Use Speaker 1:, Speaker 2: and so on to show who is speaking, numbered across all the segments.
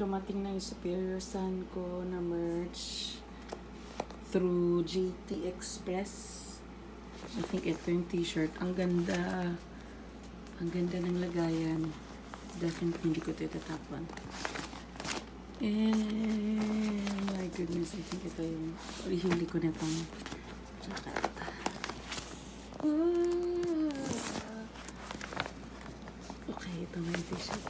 Speaker 1: Dumating na yung Superior Sun ko na merch through JT Express. I think ito yung t-shirt. Ang ganda. Ang ganda ng lagayan. Definitely hindi ko ito itatapon. And my goodness, I think ito yung hili ko nitong jacket. Okay, ito na yung t-shirt.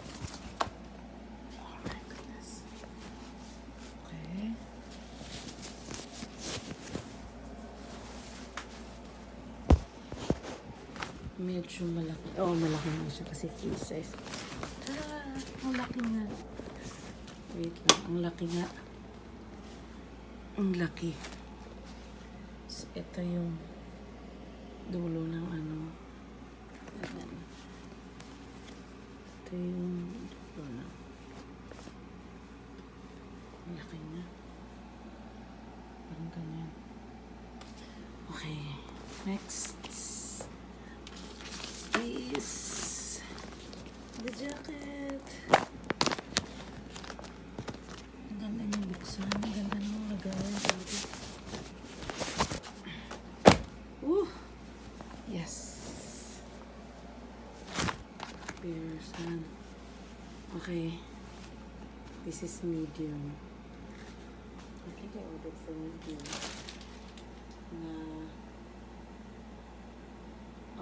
Speaker 1: Medyo malaki. Oo, malaki nga siya kasi free size. Ang laki nga. Wait lang, ang laki nga. Ang laki. So, ito yung dulo ng ano. Ayan. Ito yung dulo ng. Ang laki nga. Parang ganyan. Okay. Next. Is the jacket. Ang ganda niyang buksan. Ang ganda niyang lagay. Yes. Pearson. Okay. This is medium. I think I ordered for medium.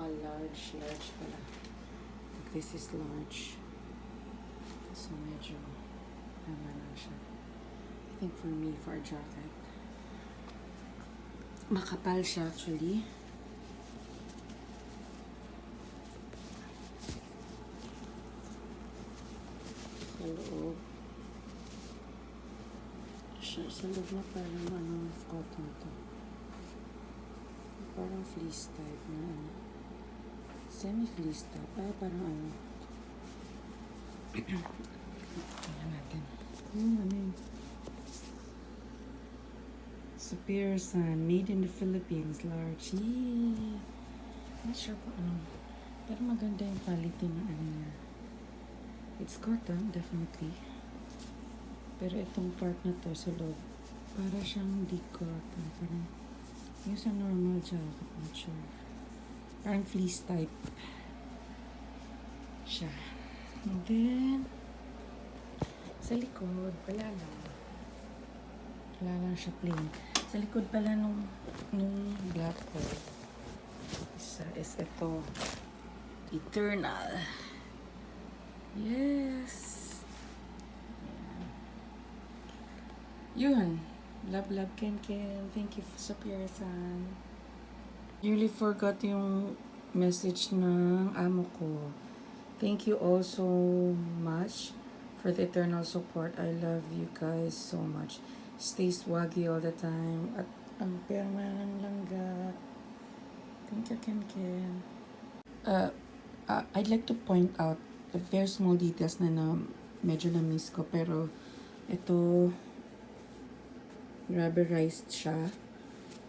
Speaker 1: Large pala. This is large. So medyo naman na siya. I think for me, for a jacket. Makapal siya actually. Sa loob. Sa loob na parang ano, cotton to. Parang fleece type na ano. Semi-fleece type. Parang ano. Tingnan natin. Ano yun? Superior Sun. Made in the Philippines. Large. Not sure kung ano. Pero maganda yung quality ng ano niya. It's cotton, definitely. Pero itong part na to sa loob, para siyang di cotton. Parang yung sa normal jacket. Not sure. Parang fleece type siya. And then, sa likod, wala lang siya plain. Sa likod pala nung black ko, isa is ito, Eternal. Yes. Yun. Love, Ken. Thank you for Superior Sun. Nearly forgot yung message ng amo ko. Thank you all so much for the eternal support. I love you guys so much. Stay swaggy all the time. At ang perma ng langga. Thank you, Ken. I'd like to point out the very small details na medyo na-miss ko. Pero ito, rubberized siya.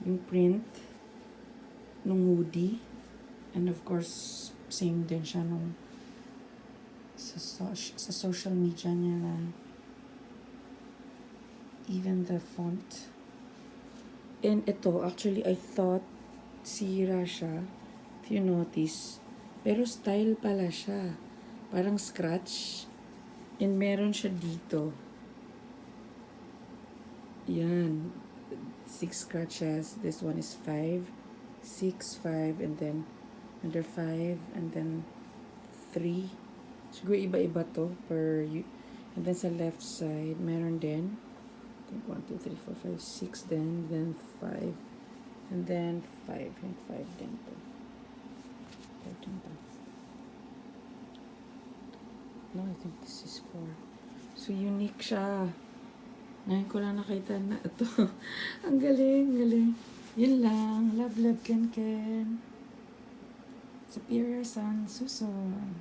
Speaker 1: Yung print nung hoodie, and of course same din siya nung sa social media niya na even the font. And ito actually I thought sira siya, if you notice, pero style pala siya, parang scratch, and meron siya dito, yan, 6 scratches. This one is 5, 6, 5, and then another 5, and then 3. Siguro iba-iba to per and then sa left side meron din, I think 1, 2, 3, 4, 5, 6 then 5, and then 5, and 5 din to. 5 din to. No, I think this is 4. So unique siya. Ngayon ko lang nakita na ito. Ang galing. Yun lang. Love, Ken. Superior Sun, Susan.